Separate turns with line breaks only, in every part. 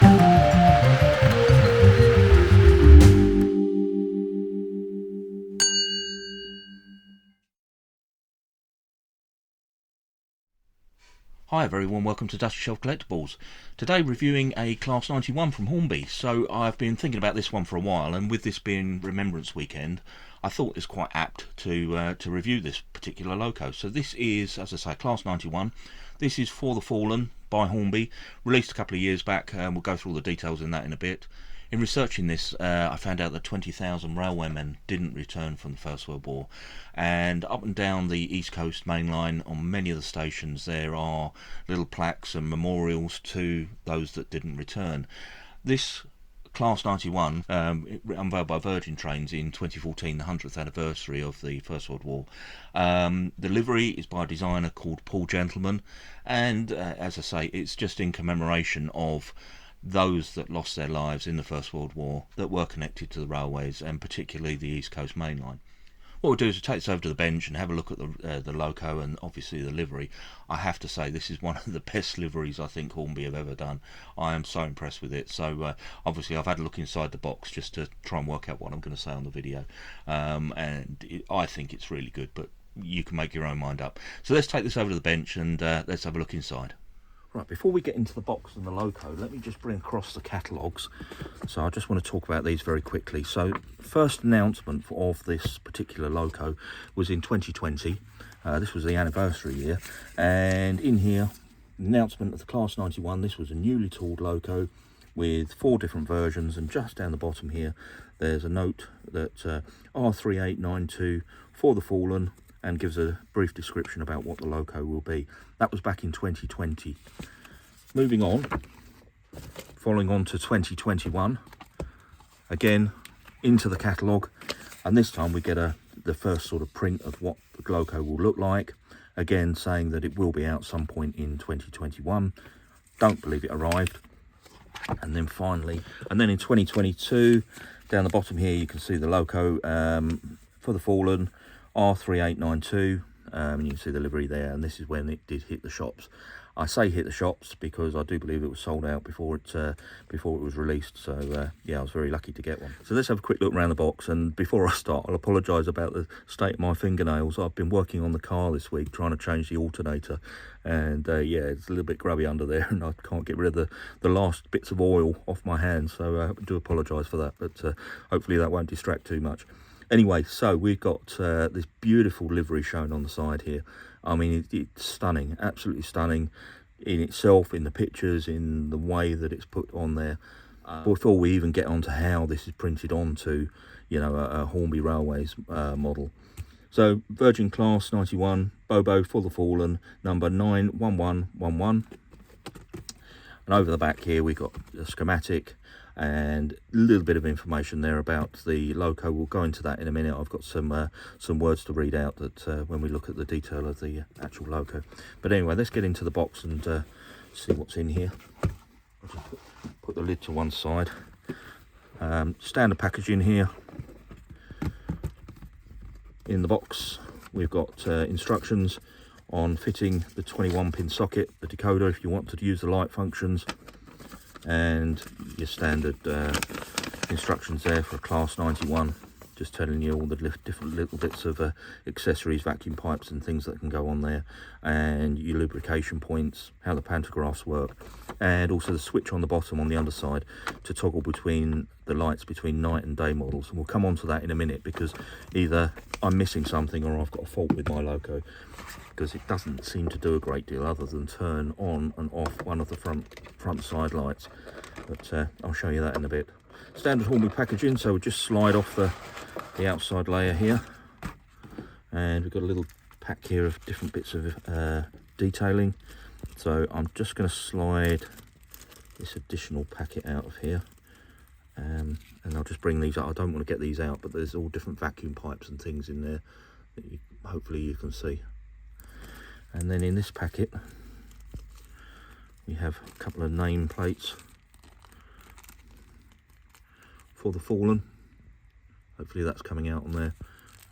Hi everyone, welcome to Dusty Shelf Collectibles. Today reviewing a Class 91 from Hornby. So I've been thinking about this one for a while, and with this being Remembrance Weekend, I thought it's quite apt to review this particular Loco. So this is, as I say, Class 91. This is For the Fallen by Hornby, released a couple of years back, and we'll go through all the details in that in a bit. In researching this, I found out that 20,000 railwaymen didn't return from the First World War, and up and down the East Coast main line on many of the stations there are little plaques and memorials to those that didn't return. This Class 91, unveiled by Virgin Trains in 2014, the 100th anniversary of the First World War. The livery is by a designer called Paul Gentleman, and as I say, it's just in commemoration of those that lost their lives in the First World War that were connected to the railways, and particularly the East Coast Main Line. What we'll do is we'll take this over to the bench and have a look at the Loco and obviously the livery. I have to say this is one of the best liveries I think Hornby have ever done. I am so impressed with it. So obviously I've had a look inside the box just to try and work out what I'm going to say on the video, I think it's really good, but you can make your own mind up. So let's take this over to the bench and let's have a look inside. Right, before we get into the box and the Loco, let me just bring across the catalogues. So I just want to talk about these very quickly. So first announcement of this particular Loco was in 2020. This was the anniversary year, and in here, the announcement of the Class 91. This was a newly tooled Loco with 4 different versions, and just down the bottom here there's a note that R3892 For the Fallen, and gives a brief description about what the Loco will be. That was back in 2020. Moving on, following on to 2021, again into the catalogue, and this time we get the first sort of print of what the Loco will look like, again saying that it will be out some point in 2021. Don't believe it arrived. And then finally, and then in 2022, down the bottom here you can see the Loco For the Fallen, R3892, and you can see the livery there, and this is when it did hit the shops. I say hit the shops because I do believe it was sold out before it was released, so yeah, I was very lucky to get one. So let's have a quick look around the box, and before I start I'll apologise about the state of my fingernails. I've been working on the car this week trying to change the alternator, and yeah, it's a little bit grubby under there, and I can't get rid of the last bits of oil off my hands, so I do apologise for that, but hopefully that won't distract too much. Anyway, so we've got this beautiful livery shown on the side here. I mean, it's stunning, absolutely stunning in itself, in the pictures, in the way that it's put on there. Before we even get on to how this is printed onto, you know, a Hornby Railways model. So, Virgin Class 91, Bobo For the Fallen, number 91111. And over the back here, we've got a schematic and a little bit of information there about the Loco. We'll go into that in a minute. I've got some words to read out that when we look at the detail of the actual Loco. But anyway, let's get into the box and see what's in here. I'll just put the lid to one side. Standard packaging here. In the box, we've got instructions on fitting the 21-pin socket, the decoder if you want to use the light functions, and your standard instructions there for a Class 91, just telling you all the different little bits of accessories, vacuum pipes and things that can go on there, and your lubrication points, how the pantographs work, and also the switch on the bottom on the underside to toggle between the lights between night and day models. And we'll come on to that in a minute, because either I'm missing something or I've got a fault with my Loco, because it doesn't seem to do a great deal other than turn on and off one of the front side lights. But I'll show you that in a bit. Standard Hornby packaging, so we'll just slide off the outside layer here, and we've got a little pack here of different bits of detailing. So I'm just going to slide this additional packet out of here, and I'll just bring these out. I don't want to get these out, but there's all different vacuum pipes and things in there that hopefully you can see. And then in this packet we have a couple of name plates for the Fallen. Hopefully that's coming out on there,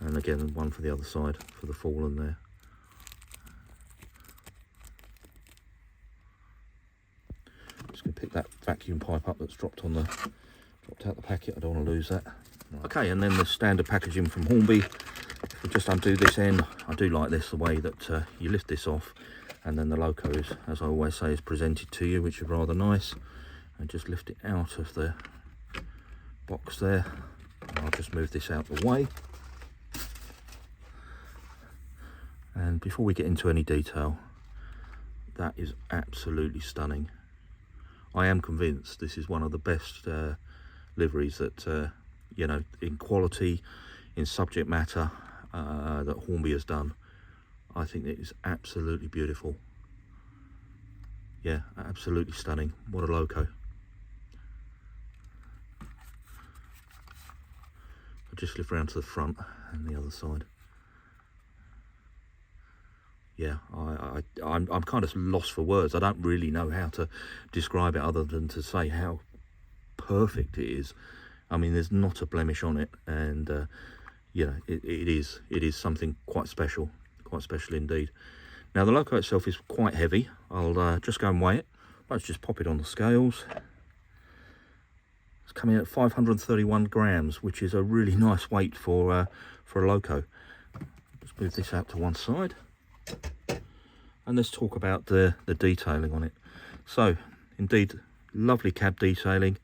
and again one for the other side for the Fallen there. Just going to pick that vacuum pipe up that's dropped out the packet. I don't want to lose that. Okay, and then the standard packaging from Hornby. If we just undo this end, I do like this, the way that you lift this off, and then the Loco is, as I always say, is presented to you, which is rather nice. And just lift it out of the box there. And I'll just move this out the way. And before we get into any detail, that is absolutely stunning. I am convinced this is one of the best liveries that, you know, in quality, in subject matter, that Hornby has done. I think it is absolutely beautiful. Yeah, absolutely stunning. What a Loco. I'll just lift around to the front and the other side. Yeah, I'm kind of lost for words. I don't really know how to describe it other than to say how perfect it is. I mean, there's not a blemish on it, and you know, it is something quite special indeed. Now the Loco itself is quite heavy. I'll just go and weigh it. Let's just pop it on the scales. It's coming at 531 grams, which is a really nice weight for a Loco. Let's move this out to one side. And let's talk about the detailing on it. So, indeed, lovely cab detailing,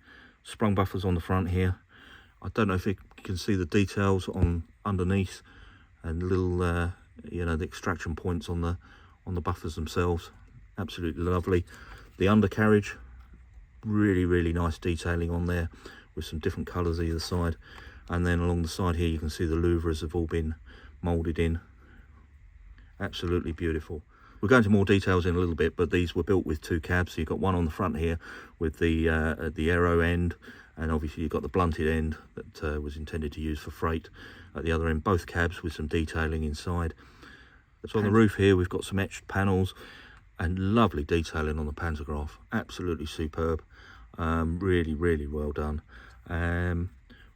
sprung buffers on the front here. I don't know if you can see the details on underneath, and little, you know, the extraction points on the buffers themselves. Absolutely lovely. The undercarriage, really nice detailing on there, with some different colours either side. And then along the side here, you can see the louvres have all been moulded in. Absolutely beautiful. We'll go into more details in a little bit, but these were built with two cabs. So you've got one on the front here with the aero end, and obviously you've got the blunted end that was intended to use for freight at the other end. Both cabs with some detailing inside. So on the roof here, we've got some etched panels and lovely detailing on the pantograph. Absolutely superb. Really well done.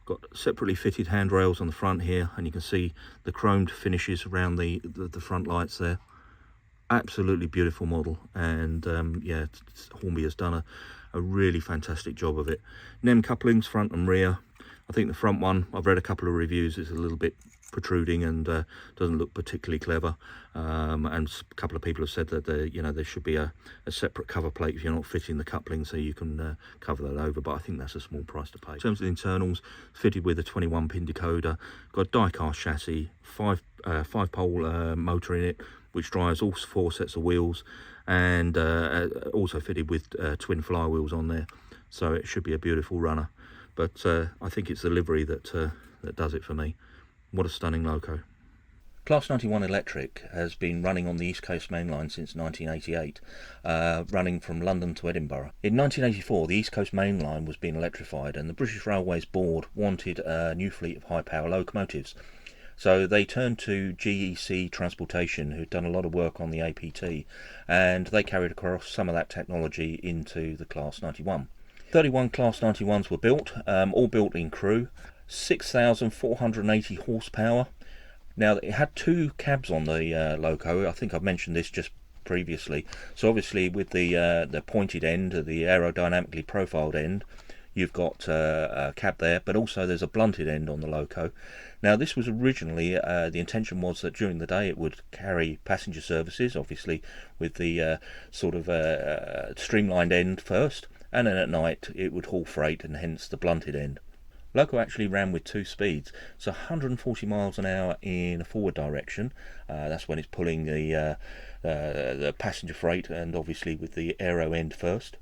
Got separately fitted handrails on the front here, and you can see the chromed finishes around the front lights there. Absolutely beautiful model, and yeah, Hornby has done a really fantastic job of it. NEM couplings, front and rear. I think the front one, I've read a couple of reviews, it's a little bit protruding and doesn't look particularly clever, and a couple of people have said that there should be a separate cover plate if you're not fitting the coupling, so you can cover that over, but I think that's a small price to pay. In terms of the internals, fitted with a 21 pin decoder, got a die-cast chassis, five pole motor in it, which drives all four sets of wheels, and also fitted with twin flywheels on there, so it should be a beautiful runner. But I think it's the livery that does it for me. What a stunning Loco. Class 91 Electric has been running on the East Coast Main Line since 1988, running from London to Edinburgh. In 1984, the East Coast Main Line was being electrified, and the British Railways Board wanted a new fleet of high-power locomotives. So they turned to GEC Transportation, who'd done a lot of work on the APT, and they carried across some of that technology into the Class 91. 31 Class 91s were built, all built in Crewe, 6,480 horsepower. Now, it had two cabs on the Loco. I think I've mentioned this just previously. So obviously with the pointed end, the aerodynamically profiled end, you've got a cab there, but also there's a blunted end on the Loco. Now, this was originally, the intention was that during the day it would carry passenger services, obviously with the sort of streamlined end first, and then at night it would haul freight, and hence the blunted end. Loco actually ran with two speeds, so 140 miles an hour in a forward direction, that's when it's pulling the passenger freight, and obviously with the aero end first,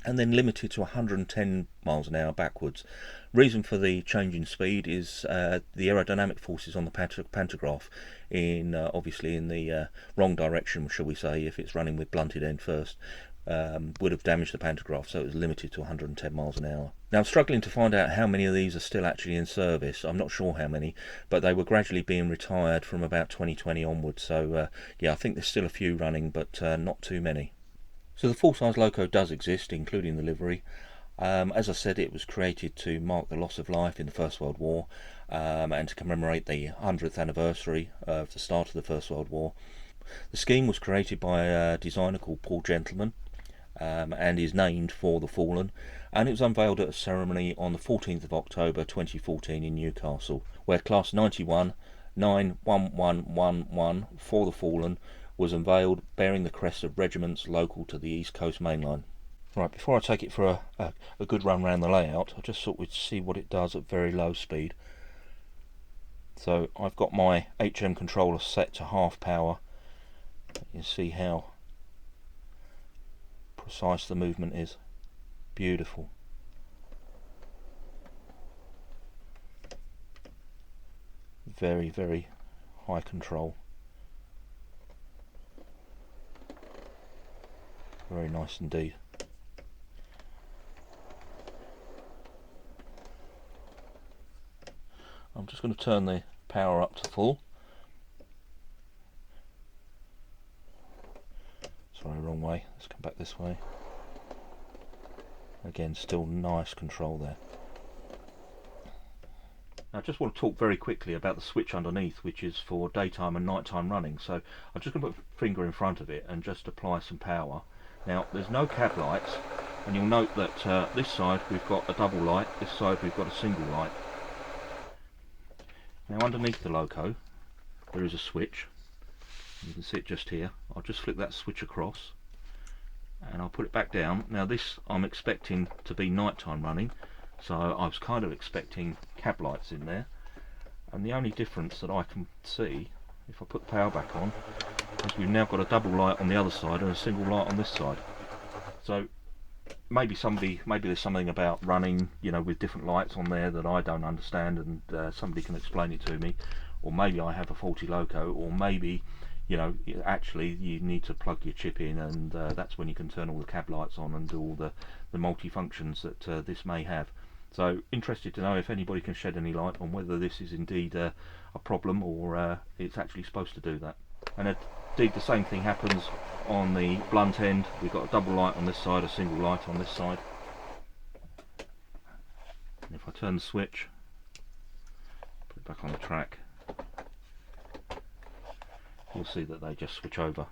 and then limited to 110 miles an hour backwards. Reason for the change in speed is the aerodynamic forces on the pantograph in obviously in the wrong direction, shall we say, if it's running with blunted end first, would have damaged the pantograph, so it was limited to 110 miles an hour. Now, I'm struggling to find out how many of these are still actually in service. I'm not sure how many, but they were gradually being retired from about 2020 onwards, so yeah, I think there's still a few running, but not too many. So the full-size Loco does exist, including the livery. As I said, it was created to mark the loss of life in the First World War, and to commemorate the 100th anniversary of the start of the First World War. The scheme was created by a designer called Paul Gentleman, and is named For the Fallen, and it was unveiled at a ceremony on the 14th of October 2014 in Newcastle, where Class 91 91111 For the Fallen was unveiled, bearing the crest of regiments local to the East Coast Main Line. Right, before I take it for a good run around the layout, I just thought we'd see what it does at very low speed. So I've got my HM controller set to half power. You can see how precise the movement is. Beautiful. Very, very high control. Very nice indeed. I'm just going to turn the power up to full. Sorry, wrong way. Let's come back this way. Again, still nice control there. Now, I just want to talk very quickly about the switch underneath, which is for daytime and nighttime running. So I'm just going to put a finger in front of it and just apply some power. Now, there's no cab lights, and you'll note that this side we've got a double light, this side we've got a single light. Now, underneath the Loco there is a switch. You can see it just here. I'll just flick that switch across and I'll put it back down. Now, this I'm expecting to be nighttime running, so I was kind of expecting cab lights in there, and the only difference that I can see if I put the power back on is we've now got a double light on the other side and a single light on this side. So maybe there's something about running, you know, with different lights on there that I don't understand, and somebody can explain it to me. Or maybe I have a faulty Loco, or maybe, you know, actually you need to plug your chip in, and that's when you can turn all the cab lights on and do all the multi-functions that this may have. So interested to know if anybody can shed any light on whether this is indeed a problem, or it's actually supposed to do that. And indeed the same thing happens on the blunt end. We've got a double light on this side, a single light on this side. And if I turn the switch, put it back on the track, you'll see that they just switch over.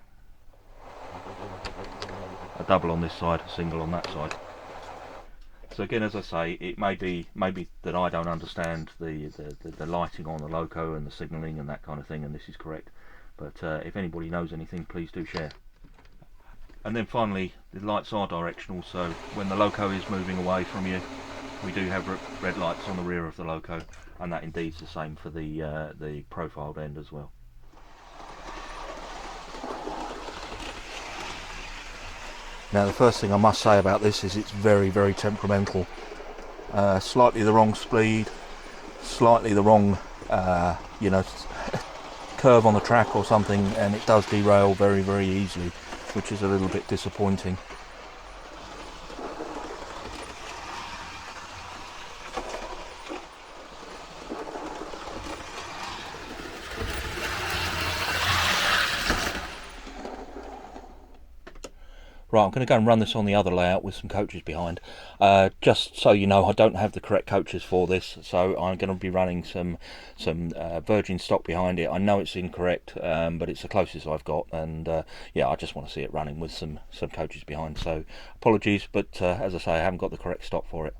A double on this side, a single on that side. So again, as I say, it may be that I don't understand the lighting on the Loco and the signalling and that kind of thing, and this is correct. But if anybody knows anything, please do share. And then finally, the lights are directional, so when the Loco is moving away from you, we do have red lights on the rear of the Loco, and that indeed is the same for the profiled end as well. Now, the first thing I must say about this is it's very, very temperamental. Slightly the wrong speed, slightly the wrong, you know, curve on the track or something, and it does derail very, very easily, which is a little bit disappointing. Right, I'm going to go and run this on the other layout with some coaches behind. Just so you know, I don't have the correct coaches for this, so I'm going to be running some Virgin stock behind it. I know it's incorrect, but it's the closest I've got, and yeah, I just want to see it running with some coaches behind. So apologies, but as I say, I haven't got the correct stock for it.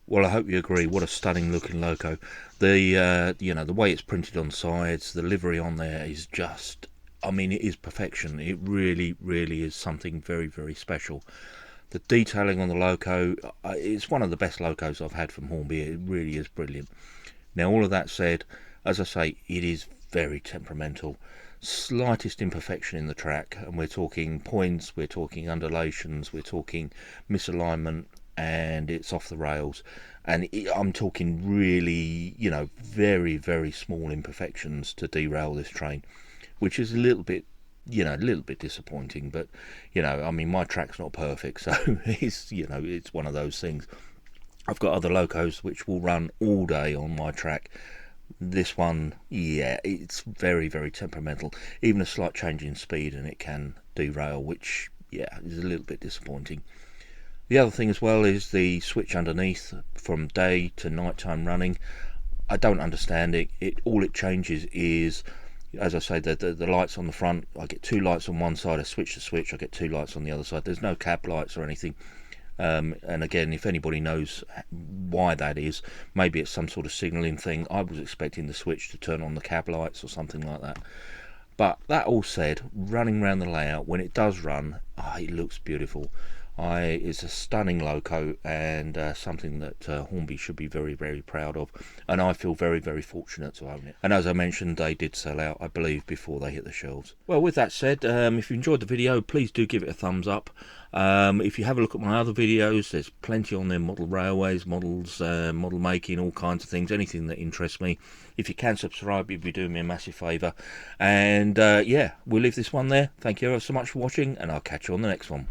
Well, I hope you agree. What a stunning looking Loco. The the way it's printed on sides, the livery on there is just, I mean, it is perfection. It really, really is something very, very special. The detailing on the Loco, it's one of the best Locos I've had from Hornby. It really is brilliant. Now, all of that said, as I say, it is very temperamental. Slightest imperfection in the track, and we're talking points, we're talking undulations, we're talking misalignment, and it's off the rails. And I'm talking really, very, very small imperfections to derail this train, which is a little bit, a little bit disappointing. But, I mean, my track's not perfect, so it's one of those things. I've got other Locos which will run all day on my track. This one, yeah, it's very, very temperamental. Even a slight change in speed and it can derail, which, yeah, is a little bit disappointing. The other thing as well is the switch underneath from day to nighttime running. I don't understand it. All it changes is, as I say, the lights on the front. I get 2 lights on one side. I switch the switch, I get 2 lights on the other side. There's no cab lights or anything. And again, if anybody knows why that is, maybe it's some sort of signalling thing. I was expecting the switch to turn on the cab lights or something like that. But that all said, running around the layout, when it does run, it looks beautiful. It's a stunning Loco, and something that Hornby should be very, very proud of. And I feel very, very fortunate to own it. And as I mentioned, they did sell out, I believe, before they hit the shelves. Well, with that said, if you enjoyed the video, please do give it a thumbs up. If you have a look at my other videos, there's plenty on there: model railways, models, model making, all kinds of things, anything that interests me. If you can subscribe, you'd be doing me a massive favour. And yeah, we'll leave this one there. Thank you ever so much for watching, and I'll catch you on the next one.